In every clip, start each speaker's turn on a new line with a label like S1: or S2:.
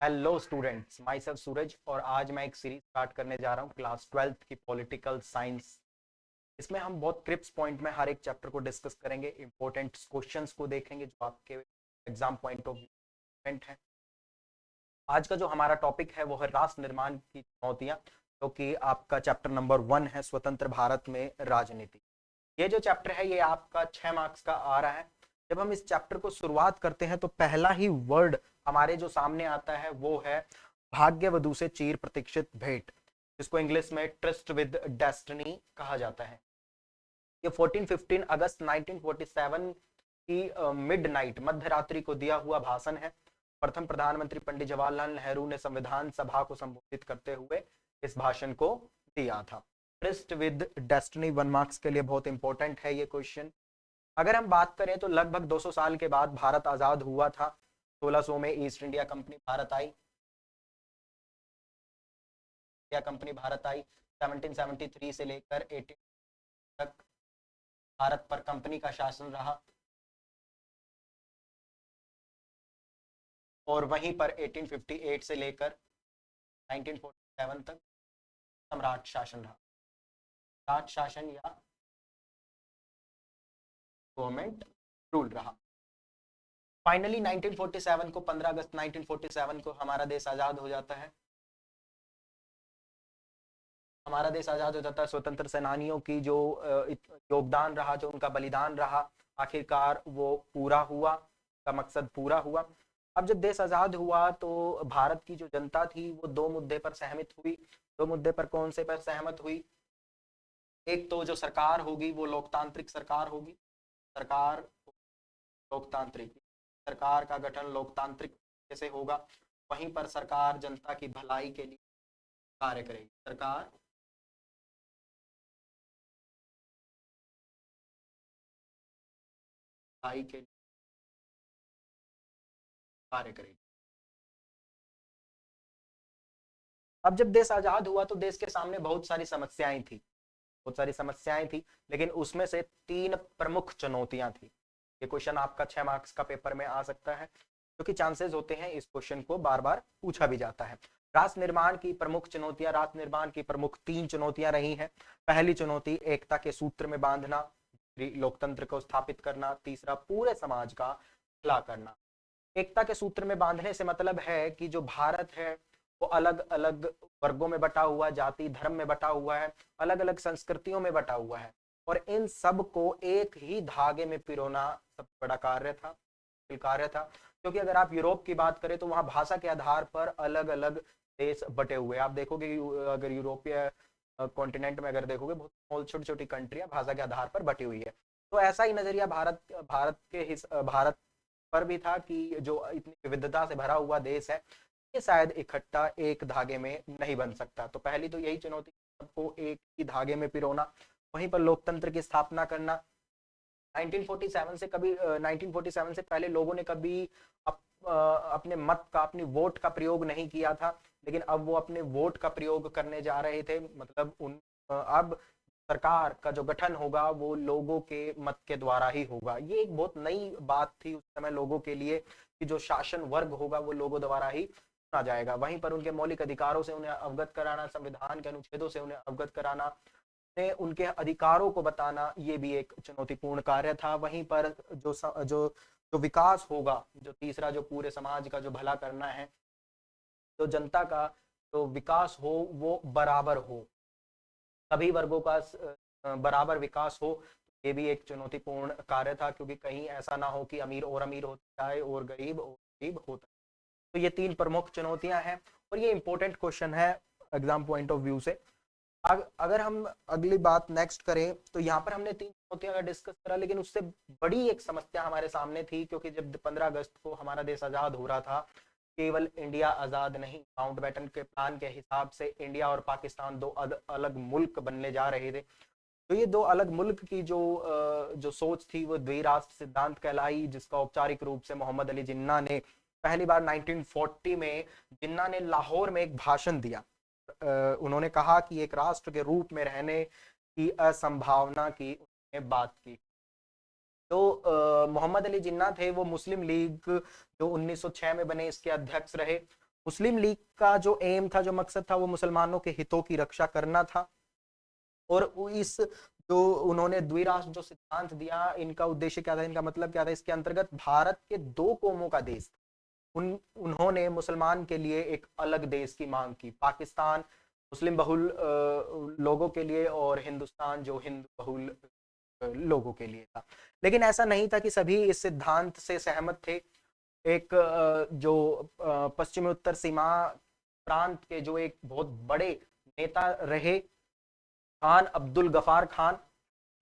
S1: Hello students, my self सूरज। और आज मैं एक सीरीज स्टार्ट करने जा रहा हूँ क्लास 12th की पॉलिटिकल साइंस। इसमें हम बहुत क्रिप्स पॉइंट में हर एक चैप्टर को डिस्कस करेंगे, इंपॉर्टेंट क्वेश्चंस को देखेंगे जो आपके एग्जाम पॉइंट ऑफ व्यू है। आज का जो हमारा टॉपिक है वो है राष्ट्र निर्माण की चुनौतियां, जो कि आपका चैप्टर नंबर 1 है, स्वतंत्र भारत में राजनीति। ये जो चैप्टर है ये आपका 6 मार्क्स का आ रहा है। जब हम इस चैप्टर को शुरुआत करते हैं तो पहला ही वर्ड हमारे जो सामने आता है वो है भाग्यवधु से चिर प्रतीक्षित भेंट, जिसको इंग्लिश में ट्रस्ट विद डेस्टिनी कहा जाता है। ये 14-15 अगस्त 1947 की मिडनाइट, मध्य रात्रि को दिया हुआ भाषण है। प्रथम प्रधानमंत्री पंडित जवाहरलाल नेहरू ने संविधान सभा को संबोधित करते हुए इस भाषण को दिया था। ट्रस्ट विद डेस्टिनी 1 मार्क्स के लिए बहुत इंपॉर्टेंट है ये क्वेश्चन। अगर हम बात करें तो लगभग 200 साल के बाद भारत आजाद हुआ था। 1600 में ईस्ट इंडिया कंपनी भारत आई। इंडिया कंपनी भारत आई 1773 से लेकर 18 तक भारत पर कंपनी का शासन रहा, और वहीं पर 1858 से लेकर 1947 तक सम्राट शासन रहा। राज शासन या गवर्नमेंट रूल रहा। फाइनली 1947 को 15 अगस्त 1947 को हमारा देश आजाद हो जाता है। हमारा देश आजाद हो जाता है। स्वतंत्र सेनानियों की जो योगदान रहा, जो उनका बलिदान रहा, आखिरकार वो पूरा हुआ, का मकसद पूरा हुआ। अब जब देश आजाद हुआ तो भारत की जो जनता थी वो दो मुद्दे पर सहमत हुई। दो मुद्दे पर कौन से पर सहमत हुई? एक तो जो सरकार होगी वो लोकतांत्रिक सरकार होगी। सरकार लोकतांत्रिक, सरकार का गठन लोकतांत्रिक कैसे होगा? वहीं पर सरकार जनता की भलाई के लिए कार्य करेगी। सरकार भलाई के लिए कार्य करेगी। अब जब देश आजाद हुआ तो देश के सामने बहुत सारी समस्याएं थी, बहुत सारी समस्याएं थी, लेकिन उसमें से 3 प्रमुख चुनौतियां थी। ये क्वेश्चन आपका 6 मार्क्स का पेपर में आ सकता है, क्योंकि चांसेस होते हैं इस क्वेश्चन को बार बार पूछा भी जाता है। राष्ट्र निर्माण की प्रमुख चुनौतियां, राष्ट्र निर्माण की प्रमुख 3 चुनौतियां रही हैं। पहली चुनौती एकता के सूत्र में बांधना, लोकतंत्र को स्थापित करना, तीसरा पूरे समाज का भला करना। एकता के सूत्र में बांधने से मतलब है कि जो भारत है वो अलग अलग वर्गों में बटा हुआ, जाति धर्म में बटा हुआ है, अलग अलग संस्कृतियों में बटा हुआ है, और इन सब को एक ही धागे में पिरोना सबसे बड़ा कार्य था, कार्य था। क्योंकि अगर आप यूरोप की बात करें तो वहां भाषा के आधार पर अलग अलग देश बटे हुए। आप देखोगे अगर यूरोपीय कॉन्टिनेंट में अगर देखोगे बहुत स्मॉल छोटी छोटी कंट्रियां भाषा के आधार पर बटी हुई है। तो ऐसा ही नजरिया भारत पर भी था कि जो इतनी विविधता से भरा हुआ देश है ये शायद इकट्ठा एक धागे में नहीं बन सकता। तो पहली तो यही चुनौती, सबको एक ही धागे में पिरोना। वहीं पर लोकतंत्र की स्थापना करना। 1947 से कभी 1947 से पहले लोगों ने कभी अपने मत का, अपनी वोट का प्रयोग नहीं किया था, लेकिन अब वो अपने वोट का प्रयोग करने जा रहे थे। मतलब अब सरकार का जो गठन होगा वो लोगों के मत के द्वारा ही होगा। ये एक बहुत नई बात थी उस समय लोगों के लिए कि जो शासन वर्ग होगा वो लोगों द्वारा ही चुना जाएगा। वहीं पर उनके मौलिक अधिकारों से उन्हें अवगत कराना, संविधान के अनुच्छेदों से उन्हें अवगत कराना, उनके अधिकारों को बताना, ये भी एक चुनौतीपूर्ण कार्य था। वहीं पर जो जो जो विकास होगा, जो तीसरा, जो पूरे समाज का जो भला करना है, जो जनता का जो विकास हो वो बराबर हो, सभी वर्गों का बराबर विकास हो, ये भी एक चुनौतीपूर्ण कार्य था। क्योंकि कहीं ऐसा ना हो कि अमीर और अमीर होता है और गरीब होता है। तो ये 3 प्रमुख चुनौतियां हैं और ये इंपॉर्टेंट क्वेश्चन है एग्जाम पॉइंट ऑफ व्यू से। अगर हम अगली बात नेक्स्ट करें तो यहाँ पर हमने 3 चुनौतियां का डिस्कस करा, लेकिन उससे बड़ी एक समस्या हमारे सामने थी। क्योंकि जब 15 अगस्त को हमारा देश आजाद हो रहा था, केवल इंडिया आजाद नहीं, माउंटबेटन के प्लान के हिसाब से इंडिया और पाकिस्तान दो अलग मुल्क बनने जा रहे थे। तो ये दो अलग मुल्क की जो सोच थी वो द्विराष्ट्र सिद्धांत कहलाई, जिसका औपचारिक रूप से मोहम्मद अली जिन्ना ने पहली बार 1940 में जिन्ना ने लाहौर में एक भाषण दिया। उन्होंने कहा कि एक राष्ट्र के रूप में रहने की असंभावना की उन्होंने बात की। तो मोहम्मद अली जिन्ना थे वो मुस्लिम लीग जो 1906 में बने इसके अध्यक्ष रहे। मुस्लिम लीग का जो एम था, जो मकसद था, वो मुसलमानों के हितों की रक्षा करना था। और इस जो उन्होंने द्विराष्ट्र जो सिद्धांत दिया, इनका उद्देश्य क्या था, इनका मतलब क्या था, इसके अंतर्गत भारत के दो कौमों का देश, उन्होंने मुसलमान के लिए एक अलग देश की मांग की। पाकिस्तान मुस्लिम बहुल लोगों के लिए और हिंदुस्तान जो हिंदू बहुल लोगों के लिए था। लेकिन ऐसा नहीं था कि सभी इस सिद्धांत से सहमत थे। एक जो पश्चिमी उत्तर सीमा प्रांत के जो एक बहुत बड़े नेता रहे, खान अब्दुल गफार खान,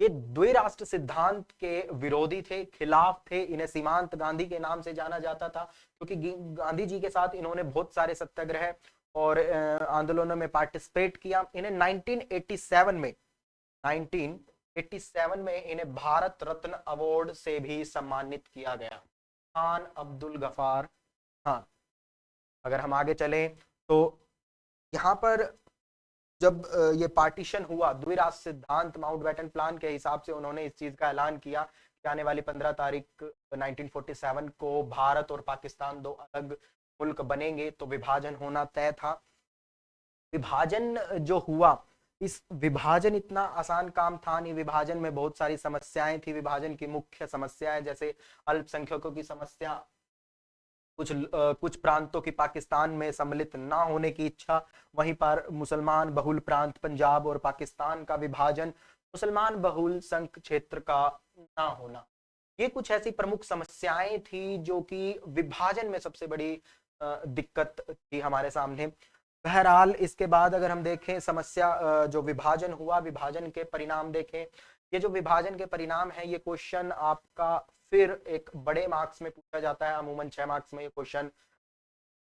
S1: ये द्विराष्ट्र सिद्धांत के विरोधी थे, खिलाफ थे। इन्हें सीमांत गांधी के नाम से जाना जाता था, क्योंकि गांधी जी के साथ इन्होंने बहुत सारे सत्याग्रह और आंदोलनों में पार्टिसिपेट किया। इन्हें 1987 में इन्हें भारत रत्न अवार्ड से भी सम्मानित किया गया, खान अब्दुल गफार खान। अगर हम आगे चलें तो यहाँ पर जब ये पार्टीशन हुआ, द्विराष्ट्र सिद्धांत माउंटबेटन प्लान के हिसाब से उन्होंने इस चीज का ऐलान किया कि आने वाली 15 तारीख 1947 को भारत और पाकिस्तान दो अलग मुल्क बनेंगे, तो विभाजन होना तय था। विभाजन जो हुआ, इस विभाजन इतना आसान काम था नहीं। विभाजन में बहुत सारी समस्याएं थी। विभाजन की मुख्य समस्याएं जैसे अल्पसंख्यकों की समस्या, कुछ प्रांतों की पाकिस्तान में सम्मिलित ना होने की इच्छा, वहीं पर मुसलमान बहुल प्रांत पंजाब और पाकिस्तान का विभाजन, मुसलमान बहुल संघ क्षेत्र का ना होना, ये कुछ ऐसी प्रमुख समस्याएं थी जो कि विभाजन में सबसे बड़ी दिक्कत थी हमारे सामने। बहरहाल इसके बाद अगर हम देखें समस्या, जो विभाजन हुआ, विभाजन के परिणाम देखें, ये जो विभाजन के परिणाम है, ये क्वेश्चन आपका फिर एक बड़े मार्क्स में पूछा जाता है। अमूमन 6 मार्क्स में ये क्वेश्चन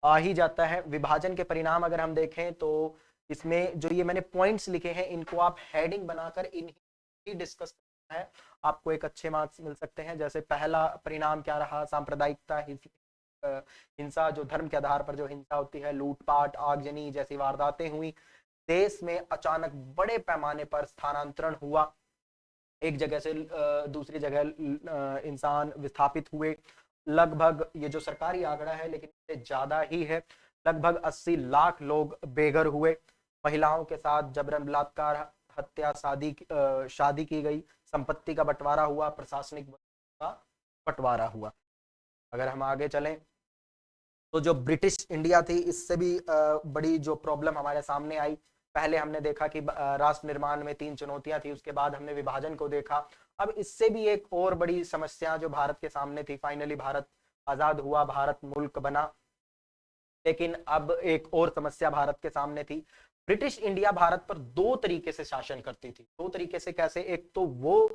S1: आ ही जाता है। विभाजन के परिणाम अगर हम देखें तो इसमें जो ये मैंने पॉइंट्स लिखे हैं, इनको आप हेडिंग बनाकर इन्हीं डिस्कस करना है, आपको एक अच्छे मार्क्स मिल सकते हैं। जैसे पहला परिणाम क्या रहा, सांप्रदायिकता, हिंसा, जो धर्म के आधार पर जो हिंसा होती है, लूटपाट, आगजनी जैसी वारदातें हुई। देश में अचानक बड़े पैमाने पर स्थानांतरण हुआ, एक जगह से दूसरी जगह इंसान विस्थापित हुए। लगभग, ये जो सरकारी आंकड़ा है लेकिन इससे ज्यादा ही है, लगभग 80 लाख लोग बेघर हुए। महिलाओं के साथ जबरन बलात्कार, हत्या, शादी की गई, संपत्ति का बंटवारा हुआ, प्रशासनिक का बंटवारा हुआ। अगर हम आगे चलें तो जो ब्रिटिश इंडिया थी, इससे भी बड़ी जो प्रॉब्लम हमारे सामने आई। पहले हमने देखा कि राष्ट्र निर्माण में 3 चुनौतियां थी, उसके बाद हमने विभाजन को देखा। अब इससे भी एक और बड़ी समस्या जो भारत के सामने थी, फाइनली भारत आजाद हुआ, भारत मुल्क बना, लेकिन अब एक और समस्या भारत के सामने थी। ब्रिटिश इंडिया भारत पर दो तरीके से शासन करती थी। दो तरीके से कैसे, एक तो वो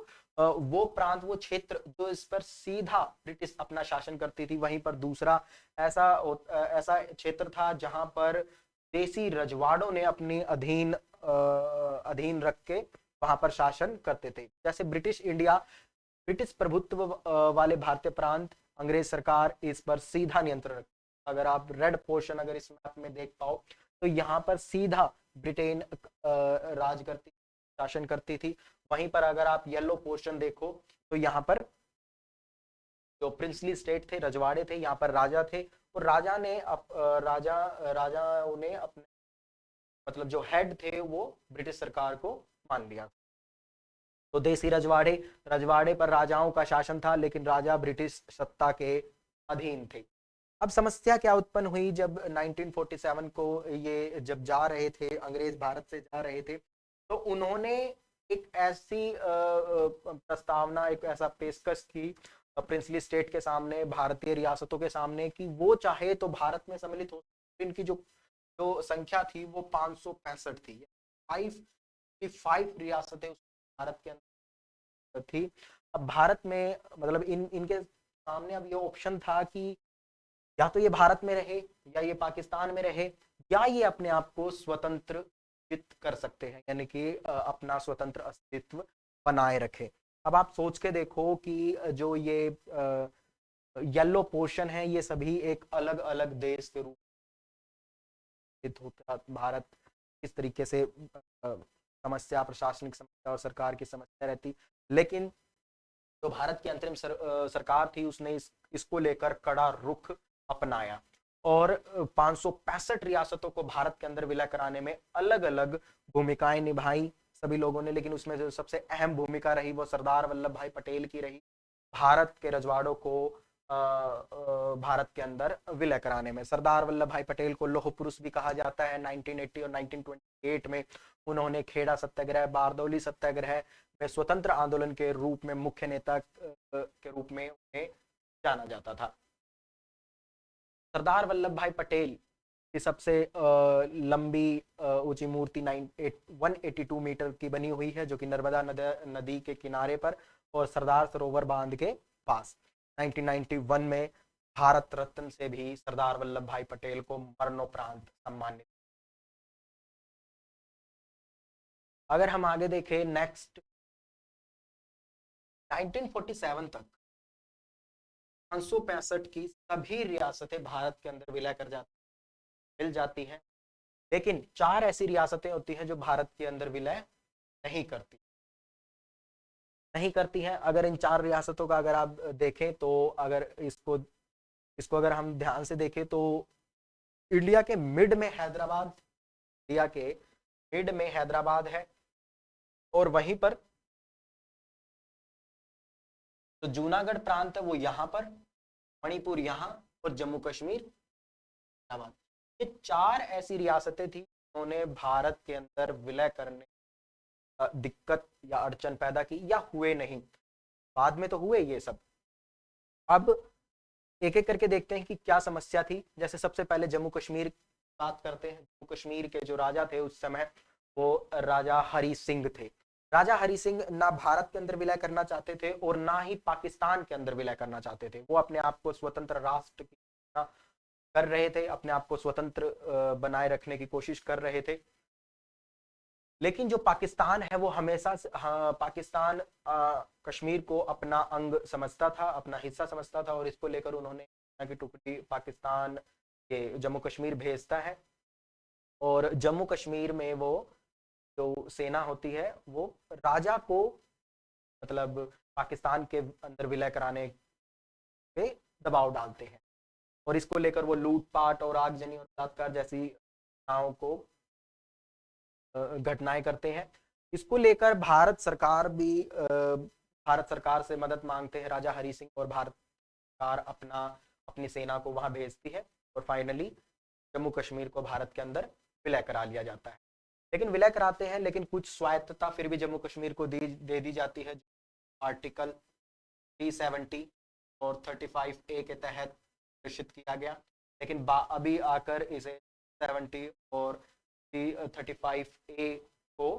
S1: प्रांत, वो क्षेत्र जो इस पर सीधा ब्रिटिश अपना शासन करती थी, वहीं पर दूसरा ऐसा क्षेत्र था जहां पर देसी रजवाड़ों ने अपनी अधीन रख के वहां पर शासन करते थे। जैसे ब्रिटिश इंडिया, ब्रिटिश प्रभुत्व वाले भारतीय प्रांत, अंग्रेज सरकार इस पर सीधा नियंत्रण रखती। अगर आप रेड पोर्शन अगर इस मैप में देख पाओ तो यहाँ पर सीधा ब्रिटेन राज करती, शासन करती थी। वहीं पर अगर आप येलो पोर्शन देखो तो यहाँ पर जो प्रिंसली स्टेट थे, रजवाड़े थे, यहाँ पर राजा थे, और राजाओं ने अपने मतलब जो हेड थे वो ब्रिटिश सरकार को मान लिया। तो देसी रजवाड़े पर राजाओं का शासन था, लेकिन राजा ब्रिटिश सत्ता के अधीन थे। अब समस्या क्या उत्पन्न हुई जब 1947 को ये जब जा रहे थे, अंग्रेज भारत से जा रहे थे, तो उन्होंने एक ऐसी प्रस्तावना, एक ऐसा पेशकश की प्रिंसली स्टेट के सामने, भारतीय रियासतों के सामने, कि वो चाहे तो भारत में सम्मिलित हो। इनकी जो जो संख्या थी वो 565 थी, 5 रियासतें भारत के अंदर थी। अब भारत में मतलब इनके सामने अब ये ऑप्शन था कि या तो ये भारत में रहे, या ये पाकिस्तान में रहे, या ये अपने आप को स्वतंत्र कर सकते हैं, यानी कि अपना स्वतंत्र अस्तित्व बनाए रखे। अब आप सोच के देखो कि जो ये येलो पोर्शन है, ये सभी एक अलग अलग देश के रूप होता, भारत इस तरीके से समस्या, प्रशासनिक समस्या और सरकार की समस्या रहती। लेकिन जो भारत की अंतरिम सरकार थी, उसने इसको लेकर कड़ा रुख अपनाया। और 565 रियासतों को भारत के अंदर विलय कराने में अलग अलग भूमिकाएं निभाई सभी लोगों ने, लेकिन उसमें जो सबसे अहम भूमिका रही वो सरदार वल्लभ भाई पटेल की रही, भारत के रजवाड़ों को भारत के अंदर विलय कराने में। सरदार वल्लभ भाई पटेल को लौह पुरुष भी कहा जाता है। 1980 और 1928 में उन्होंने खेड़ा सत्याग्रह, बारदौली सत्याग्रह में स्वतंत्र आंदोलन के रूप में मुख्य नेता के रूप में उन्हें जाना जाता था। सरदार वल्लभ भाई पटेल की सबसे लंबी ऊंची मूर्ति 182 मीटर की बनी हुई है, जो कि नर्मदा नदी के किनारे पर और सरदार सरोवर बांध के पास। 1991 में भारत रत्न से भी सरदार वल्लभ भाई पटेल को मरणोपरांत सम्मानित। अगर हम आगे देखें नेक्स्ट, 1947 तक 565 की सभी रियासतें भारत के अंदर विलय कर मिल जाती हैं, लेकिन 4 ऐसी रियासतें होती हैं जो भारत के अंदर विलय नहीं करती हैं। अगर इन 4 रियासतों का अगर आप देखें तो अगर इसको अगर हम ध्यान से देखें तो इंडिया के मिड में हैदराबाद है, और वहीं पर तो जूनागढ़ प्रांत है वो यहाँ पर, मणिपुर यहाँ, और जम्मू कश्मीर। ये 4 ऐसी रियासतें थी उन्होंने भारत के अंदर विलय करने दिक्कत या अड़चन पैदा की, या हुए नहीं, बाद में तो हुए ये सब। अब एक एक करके देखते हैं कि क्या समस्या थी। जैसे सबसे पहले जम्मू कश्मीर बात करते हैं। जम्मू कश्मीर के जो राजा थे उस समय वो राजा हरि सिंह थे। राजा हरि सिंह ना भारत के अंदर विलय करना चाहते थे और ना ही पाकिस्तान के अंदर विलय करना चाहते थे। वो अपने आप को स्वतंत्र राष्ट्र की कर रहे थे, अपने आप को स्वतंत्र बनाए रखने की कोशिश कर रहे थे। लेकिन जो पाकिस्तान है वो हमेशा पाकिस्तान कश्मीर को अपना अंग समझता था, अपना हिस्सा समझता था, और इसको लेकर उन्होंने की टुकड़ी पाकिस्तान के जम्मू कश्मीर भेजता है। और जम्मू कश्मीर में वो जो सेना होती है वो राजा को मतलब पाकिस्तान के अंदर विलय कराने पे दबाव डालते हैं, और इसको लेकर वो लूटपाट और आगजनी और बलात्कार जैसी घटनाओं को घटनाएं करते हैं। इसको लेकर भारत सरकार से मदद मांगते हैं राजा हरि सिंह, और भारत सरकार अपनी सेना को वहां भेजती है, और फाइनली जम्मू कश्मीर को भारत के अंदर विलय करा लिया जाता है। लेकिन विलय कराते हैं, लेकिन कुछ स्वायत्तता फिर भी जम्मू कश्मीर को दे दी जाती है। आर्टिकल 370 और 35A के तहत घोषित किया गया, लेकिन अभी आकर इसे 70 और 35A को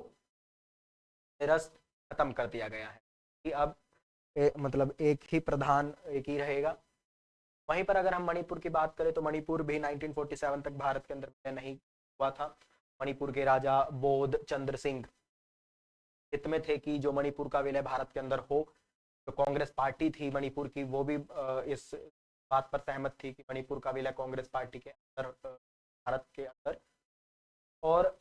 S1: निरस्त खत्म कर दिया गया है कि अब मतलब एक ही रहेगा। वहीं पर अगर हम मणिपुर की बात करें तो मणिपुर भी 1947 तक भारत के अंदर नहीं हुआ था। मणिपुर के राजा बोध चंद्र सिंह हित में थे कि जो मणिपुर का विलय भारत के अंदर हो। जो कांग्रेस पार्टी थी मणिपुर की वो भी इस बात पर सहमत थी कि मणिपुर का विलय कांग्रेस पार्टी के अंदर भारत के अंदर। और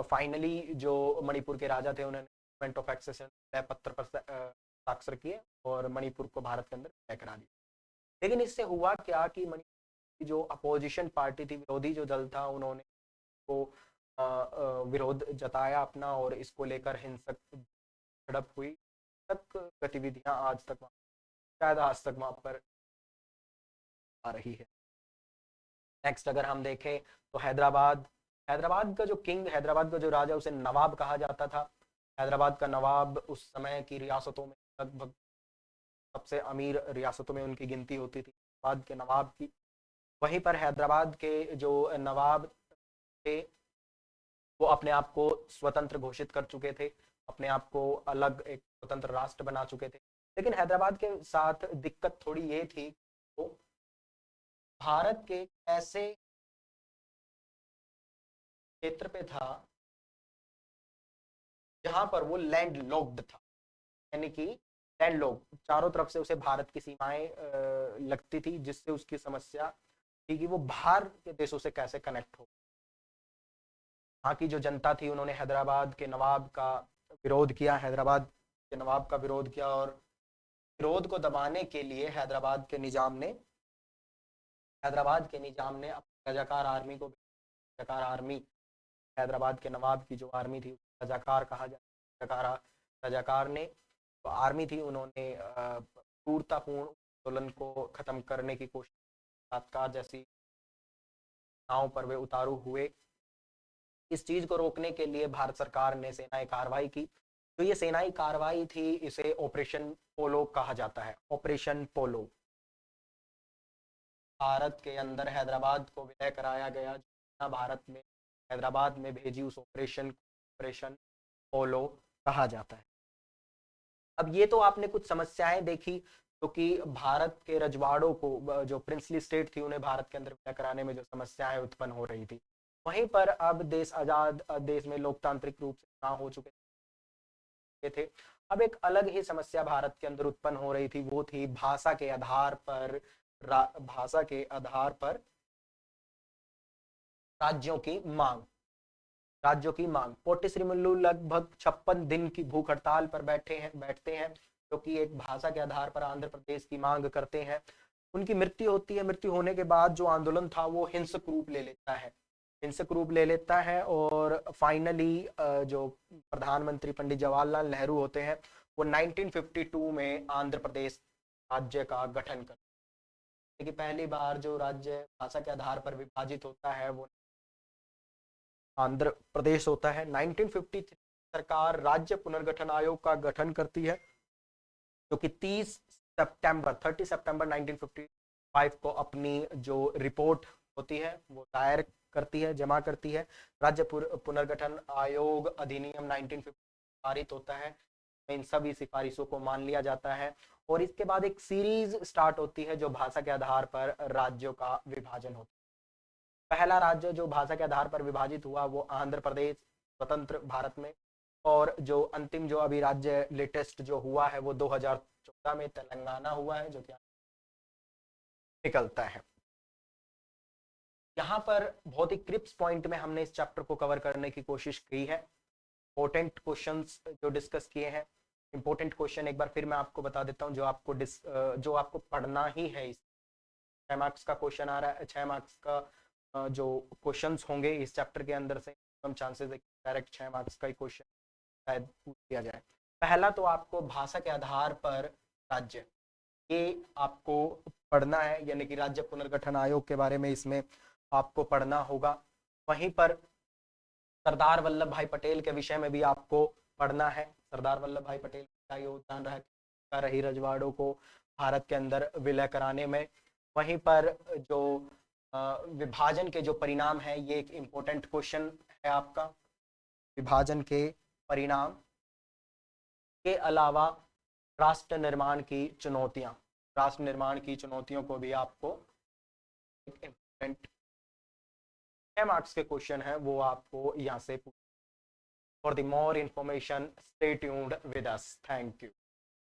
S1: फाइनली जो मणिपुर के राजा थे उन्होंने ऑफ एक्सेशन पत्र पर हस्ताक्षर किए और मणिपुर को भारत के अंदर विलय करा दिया। लेकिन इससे हुआ क्या कि मणिपुर की जो अपोजिशन पार्टी थी, विरोधी जो दल था, उन्होंने को विरोध जताया अपना, और इसको लेकर हिंसक झड़प हुई। तक गतिविधियां आज तक वहां पर आ रही है। नेक्स्ट अगर हम देखें तो हैदराबाद का जो राजा उसे नवाब कहा जाता था। हैदराबाद का नवाब उस समय की रियासतों में लगभग सबसे अमीर रियासतों में उनकी गिनती होती थी, हैदराबाद के नवाब की। वहीं पर हैदराबाद के जो नवाब थे वो अपने आप को स्वतंत्र घोषित कर चुके थे, अपने आप को अलग एक स्वतंत्र राष्ट्र बना चुके थे। लेकिन हैदराबाद के साथ दिक्कत थोड़ी ये थी, तो भारत के ऐसे क्षेत्र पे था जहां पर वो लैंड लॉक्ड था, यानी कि लैंड लॉक, चारों तरफ से उसे भारत की सीमाएं लगती थी, जिससे उसकी समस्या थी कि वो बाहर के देशों से कैसे कनेक्ट हो। वहाँ की जो जनता थी उन्होंने हैदराबाद के नवाब का विरोध किया, और विरोध को दबाने के लिए हैदराबाद के निजाम ने हैदराबाद के निजाम ने अपनी रजाकार आर्मी को, रजाकार आर्मी हैदराबाद के नवाब की जो आर्मी थी रजाकार कहा जाता है, रजाकार ने तो आर्मी थी, उन्होंने क्रूरतापूर्ण आंदोलन को खत्म करने की कोशिश, बलात्कार जैसी घटनाओं पर वे उतारू हुए। इस चीज को रोकने के लिए भारत सरकार ने सेनाई कार्रवाई की। तो ये सेनाई कार्रवाई थी, इसे ऑपरेशन पोलो कहा जाता है, ऑपरेशन पोलो। भारत के अंदर हैदराबाद को विलय कराया गया, भारत में हैदराबाद में भेजी उस ऑपरेशन पोलो कहा जाता है। अब ये तो आपने कुछ समस्याएं देखी, क्योंकि भारत के रजवाड़ों को, जो प्रिंसली स्टेट थी, उन्हें भारत के अंदर विलय कराने में जो समस्याएं उत्पन्न हो रही थी। वहीं पर अब देश आजाद, देश में लोकतांत्रिक रूप से चुनाव हो चुके थे। अब एक अलग ही समस्या भारत के अंदर उत्पन्न हो रही थी, वो थी भाषा के आधार पर, भाषा के आधार पर राज्यों की मांग, राज्यों की मांग। पोटी श्रीमल्लू लगभग 56 दिन की भूख हड़ताल पर बैठते हैं, क्योंकि एक भाषा के आधार पर आंध्र प्रदेश की मांग करते हैं। उनकी मृत्यु होती है। मृत्यु होने के बाद जो आंदोलन था वो हिंसक रूप ले लेता है, हिंसक रूप ले लेता है, और फाइनली जो प्रधानमंत्री पंडित जवाहरलाल नेहरू होते हैं, वो 1952 में आंध्र प्रदेश राज्य का गठन करते हैं। कि पहली बार जो राज्य भाषा के आधार पर विभाजित होता है वो आंध्र प्रदेश होता है। 1953 सरकार राज्य पुनर्गठन आयोग का गठन करती है, जो कि 30 सितंबर 1955 को अपनी जो रिपोर्ट होती है वो दायर करती है, जमा करती है। राज्य पुनर्गठन आयोग अधिनियम 1950 पारित होता है, इन सभी सिफारिशों को मान लिया जाता है, और इसके बाद एक सीरीज स्टार्ट होती है जो भाषा के आधार पर राज्यों का विभाजन होता है। पहला राज्य जो भाषा के आधार पर विभाजित हुआ वो आंध्र प्रदेश, स्वतंत्र भारत में, और जो अंतिम जो अभी राज्य लेटेस्ट जो हुआ है वो 2014 में तेलंगाना हुआ है, जो कि निकलता है। यहाँ पर बहुत ही क्रिप्स पॉइंट में हमने इस चैप्टर को कवर करने की कोशिश की है। इंपॉर्टेंट क्वेश्चंस जो डिस्कस किए हैं, इंपॉर्टेंट क्वेश्चन एक बार फिर मैं आपको बता देता हूँ, जो आपको पढ़ना ही है। इस 6 मार्क्स का क्वेश्चन आ रहा है, 6 मार्क्स का जो क्वेश्चंस होंगे इस चैप्टर के अंदर से कम चांसेस है डायरेक्ट 6 मार्क्स का ही क्वेश्चन शायद पूछ दिया जाए। पहला तो आपको भाषा के आधार पर राज्य, ये आपको पढ़ना है, यानी कि राज्य पुनर्गठन आयोग के बारे में इसमें आपको पढ़ना होगा। वहीं पर सरदार वल्लभ भाई पटेल के विषय में भी आपको पढ़ना है। सरदार वल्लभ भाई पटेल का योगदान रही रजवाड़ों को भारत के अंदर विलय कराने में। वहीं पर जो विभाजन के जो परिणाम है, ये एक इम्पोर्टेंट क्वेश्चन है आपका। विभाजन के परिणाम के अलावा राष्ट्र निर्माण की चुनौतियां, राष्ट्र निर्माण की चुनौतियों को भी आपको एक इम्पोर्टेंट 6 मार्क्स के क्वेश्चन है वो आपको यहाँ से। For the more information stay tuned with us. Thank you.